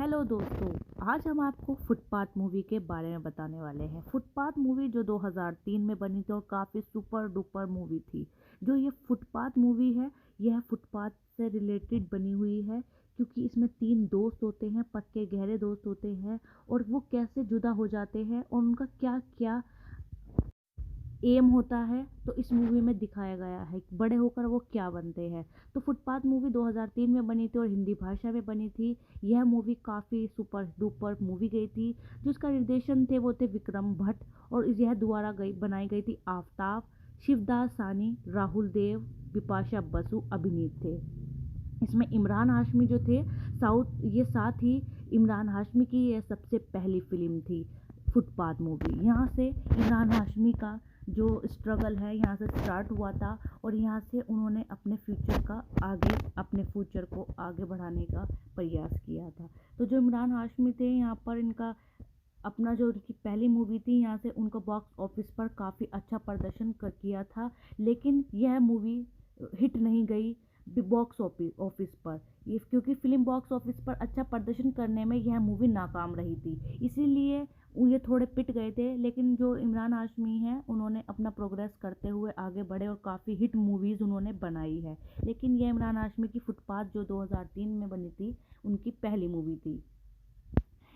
Hello दोस्तों। आज हम आपको फुटपाथ मूवी के बारे में बताने वाले हैं। फुटपाथ मूवी जो 2003 में बनी थी और काफ़ी सुपर डुपर मूवी थी। जो ये फुटपाथ मूवी है, यह फुटपाथ से रिलेटेड बनी हुई है, क्योंकि इसमें तीन दोस्त होते हैं, पक्के गहरे दोस्त होते हैं, और वो कैसे जुदा हो जाते हैं और उनका क्या क्या एम होता है। तो इस मूवी में दिखाया गया है कि बड़े होकर वो क्या बनते हैं। तो फुटपाथ मूवी 2003 में बनी थी और हिंदी भाषा में बनी थी। यह मूवी काफ़ी सुपर डुपर मूवी गई थी। जिसका निर्देशन थे वो थे विक्रम भट्ट, और यह द्वारा बनाई गई थी। आफ्ताब, शिवदास सानी, राहुल देव, बिपाशा बसु अभिनीत थे। इसमें इमरान हाशमी जो थे साउथ, ये साथ ही इमरान हाशमी की यह सबसे पहली फिल्म थी फुटपाथ मूवी। यहाँ से इमरान हाशमी का जो स्ट्रगल है यहाँ से स्टार्ट हुआ था, और यहाँ से उन्होंने अपने फ्यूचर को आगे बढ़ाने का प्रयास किया था। तो जो इमरान हाशमी थे, यहाँ पर इनका अपना जो उनकी पहली मूवी थी, यहाँ से उनका बॉक्स ऑफिस पर काफ़ी अच्छा प्रदर्शन किया था। लेकिन यह मूवी हिट नहीं गई बॉक्स ऑफिस पर, ये क्योंकि फिल्म बॉक्स ऑफिस पर अच्छा प्रदर्शन करने में यह मूवी नाकाम रही थी, इसीलिए ये थोड़े पिट गए थे। लेकिन जो इमरान हाशमी हैं, उन्होंने अपना प्रोग्रेस करते हुए आगे बढ़े और काफ़ी हिट मूवीज़ उन्होंने बनाई है। लेकिन यह इमरान हाशमी की फुटपाथ जो 2003 में बनी थी, उनकी पहली मूवी थी।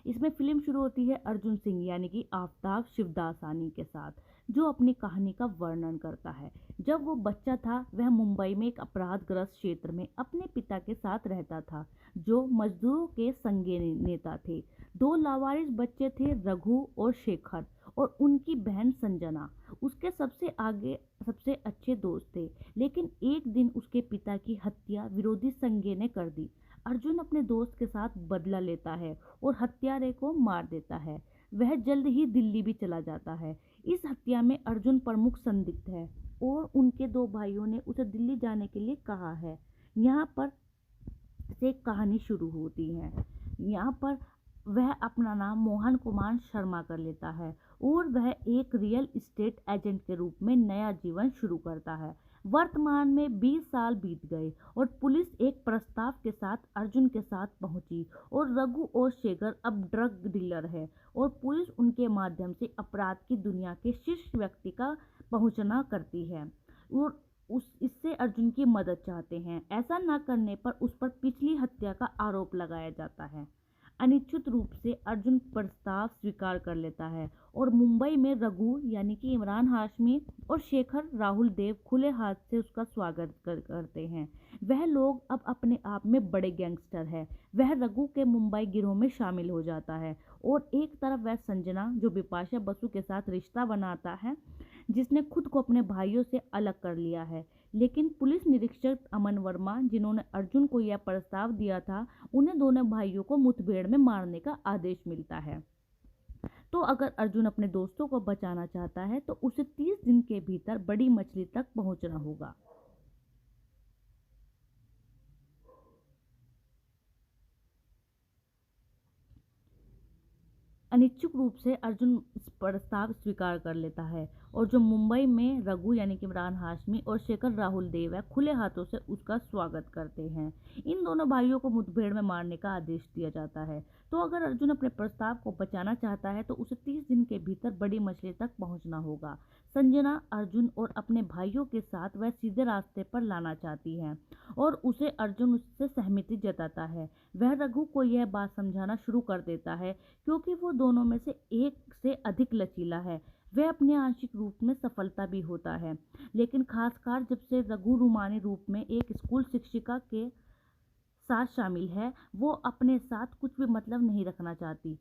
इसमें फिल्म शुरू होती है अर्जुन सिंह यानी कि आफ्ताब शिवदासानी के साथ, जो अपनी कहानी का वर्णन करता है। जब वो बच्चा था, वह मुंबई में एक अपराधग्रस्त क्षेत्र में अपने पिता के साथ रहता था, जो मजदूरों के संगे नेता थे। दो लावारिस बच्चे थे, रघु और शेखर, और उनकी बहन संजना उसके सबसे अच्छे दोस्त थे। लेकिन एक दिन उसके पिता की हत्या विरोधी संगे ने कर दी। अर्जुन अपने दोस्त के साथ बदला लेता है और हत्यारे को मार देता है। वह जल्द ही दिल्ली भी चला जाता है। इस हत्या में अर्जुन प्रमुख संदिग्ध है, और उनके दो भाइयों ने उसे दिल्ली जाने के लिए कहा है। यहाँ पर से कहानी शुरू होती है। यहाँ पर वह अपना नाम मोहन कुमार शर्मा कर लेता है, और वह एक रियल एस्टेट एजेंट के रूप में नया जीवन शुरू करता है। वर्तमान में 20 साल बीत गए और पुलिस एक प्रस्ताव के साथ अर्जुन के साथ पहुंची, और रघु और शेखर अब ड्रग डीलर है, और पुलिस उनके माध्यम से अपराध की दुनिया के शीर्ष व्यक्ति का पहुंचना करती है, और इससे अर्जुन की मदद चाहते हैं। ऐसा न करने पर उस पर पिछली हत्या का आरोप लगाया जाता है। अनिश्चित रूप से अर्जुन प्रस्ताव स्वीकार कर लेता है, और मुंबई में रघु यानी कि इमरान हाशमी और शेखर राहुल देव खुले हाथ से उसका स्वागत करते हैं। वह लोग अब अपने आप में बड़े गैंगस्टर है। वह रघु के मुंबई गिरोह में शामिल हो जाता है, और एक तरफ वह संजना जो बिपाशा बसु के साथ रिश्ता बनाता है, जिसने खुद को अपने भाइयों से अलग कर लिया है। लेकिन पुलिस निरीक्षक अमन वर्मा, जिन्होंने अर्जुन को यह प्रस्ताव दिया था, उन्हें दोनों भाइयों को मुठभेड़ में मारने का आदेश मिलता है। तो अगर अर्जुन अपने दोस्तों को बचाना चाहता है तो उसे 30 दिन के भीतर बड़ी मछली तक पहुंचना होगा। अनिच्छुक रूप से अर्जुन इस प्रस्ताव स्वीकार कर लेता है, और जो मुंबई में रघु यानी कि इमरान हाशमी और शेखर राहुल देव है, खुले हाथों से उसका स्वागत करते हैं। इन दोनों भाइयों को मुठभेड़ में मारने का आदेश दिया जाता है। तो अगर अर्जुन अपने प्रस्ताव को बचाना चाहता है तो उसे 30 दिन के भीतर बड़ी मछली तक पहुंचना होगा। संजना अर्जुन और अपने भाइयों के साथ वह सीधे रास्ते पर लाना चाहती है, और उसे अर्जुन उससे सहमति जताता है। वह रघु को यह बात समझाना शुरू कर देता है, क्योंकि वो दोनों में से एक से अधिक लचीला है। वह अपने आंशिक रूप में सफलता भी होता है, लेकिन खासकर जब से रघु रूमानी रूप में एक स्कूल शिक्षिका के साथ शामिल है, वो अपने साथ कुछ भी मतलब नहीं रखना चाहती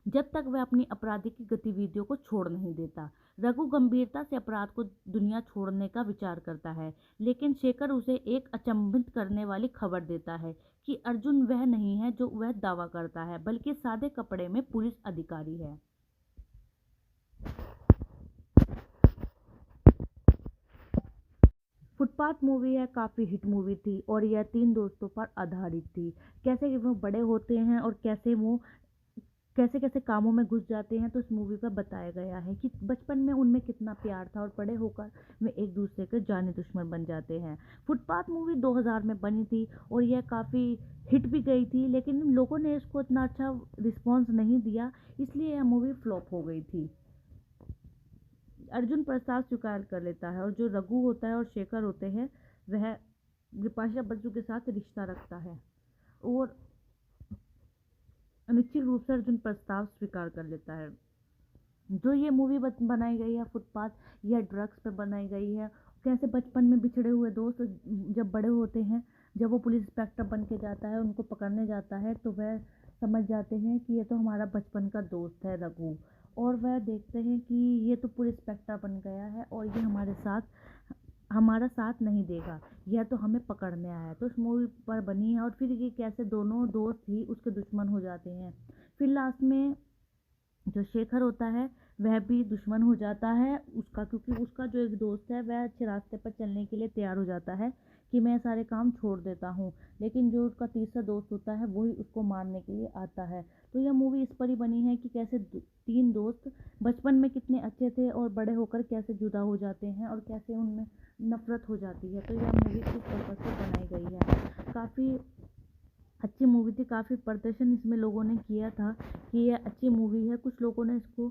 जब तक वह अपनी आपराधिक गतिविधियों को छोड़ नहीं देता। रघु गंभीरता से अपराध को दुनिया छोड़ने का विचार करता है, लेकिन शेखर उसे एक अचंभित करने वाली खबर देता है कि अर्जुन वह नहीं है जो वह दावा करता है, बल्कि सादे कपड़े में पुलिस अधिकारी है। फुटपाथ मूवी है, काफ़ी हिट मूवी थी, और यह तीन दोस्तों पर आधारित थी। कैसे कि वो बड़े होते हैं और कैसे कैसे कामों में घुस जाते हैं, तो इस मूवी पर बताया गया है कि बचपन में उनमें कितना प्यार था और बड़े होकर वे एक दूसरे के जानी दुश्मन बन जाते हैं। फुटपाथ मूवी 2000 में बनी थी और यह काफ़ी हिट भी गई थी, लेकिन लोगों ने इसको इतना अच्छा रिस्पॉन्स नहीं दिया, इसलिए यह मूवी फ्लॉप हो गई थी। अर्जुन प्रसाद स्वीकार कर लेता है और जो रघु होता है और शेखर होते हैं, वह बिपाशा बसु के साथ रिश्ता रखता है और निश्चित रूप से अर्जुन प्रस्ताव स्वीकार कर लेता है। जो ये मूवी बनाई गई है फुटपाथ, यह ड्रग्स पे बनाई गई है। कैसे बचपन में बिछड़े हुए दोस्त जब बड़े होते हैं, जब वो पुलिस इंस्पेक्टर बन के जाता है, उनको पकड़ने जाता है, तो वह समझ जाते हैं कि ये तो हमारा बचपन का दोस्त है रघु, और वह देखते हैं कि ये तो पुलिस इंस्पेक्टर बन गया है और ये हमारा साथ नहीं देगा, यह तो हमें पकड़ने आया है। तो इस मूवी पर बनी है और फिर ये कैसे दोनों दोस्त ही उसके दुश्मन हो जाते हैं। फिर लास्ट में जो शेखर होता है वह भी दुश्मन हो जाता है उसका, क्योंकि उसका जो एक दोस्त है वह अच्छे रास्ते पर चलने के लिए तैयार हो जाता है कि मैं सारे काम छोड़ देता हूँ, लेकिन जो उसका तीसरा दोस्त होता है वही उसको मारने के लिए आता है। तो यह मूवी इस पर ही बनी है कि कैसे तीन दोस्त बचपन में कितने अच्छे थे और बड़े होकर कैसे जुदा हो जाते हैं और कैसे उनमें नफरत हो जाती है। तो यह मूवी इस पर्पज से बनाई गई है। काफ़ी अच्छी मूवी थी, काफ़ी प्रदर्शन इसमें लोगों ने किया था कि यह अच्छी मूवी है। कुछ लोगों ने इसको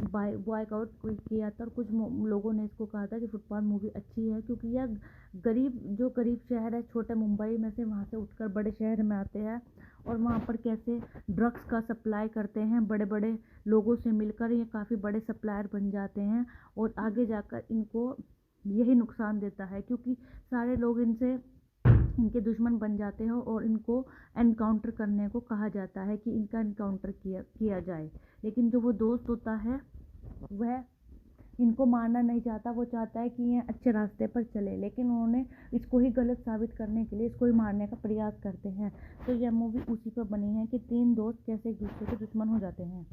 बॉयकआउट किया था और कुछ लोगों ने इसको कहा था कि फुटपाथ मूवी अच्छी है, क्योंकि यह गरीब शहर है छोटे मुंबई में से, वहाँ से उठकर बड़े शहर में आते हैं और वहाँ पर कैसे ड्रग्स का सप्लाई करते हैं, बड़े बड़े लोगों से मिलकर ये काफ़ी बड़े सप्लायर बन जाते हैं और आगे जाकर इनको यही नुकसान देता है, क्योंकि सारे लोग इनके दुश्मन बन जाते हैं और इनको एनकाउंटर करने को कहा जाता है कि इनका एनकाउंटर किया जाए। लेकिन जो वो दोस्त होता है वह इनको मारना नहीं चाहता, वो चाहता है कि ये अच्छे रास्ते पर चले, लेकिन उन्होंने इसको ही गलत साबित करने के लिए इसको ही मारने का प्रयास करते हैं। तो यह मूवी उसी पर बनी है कि तीन दोस्त कैसे एक दूसरे के दुश्मन हो जाते हैं।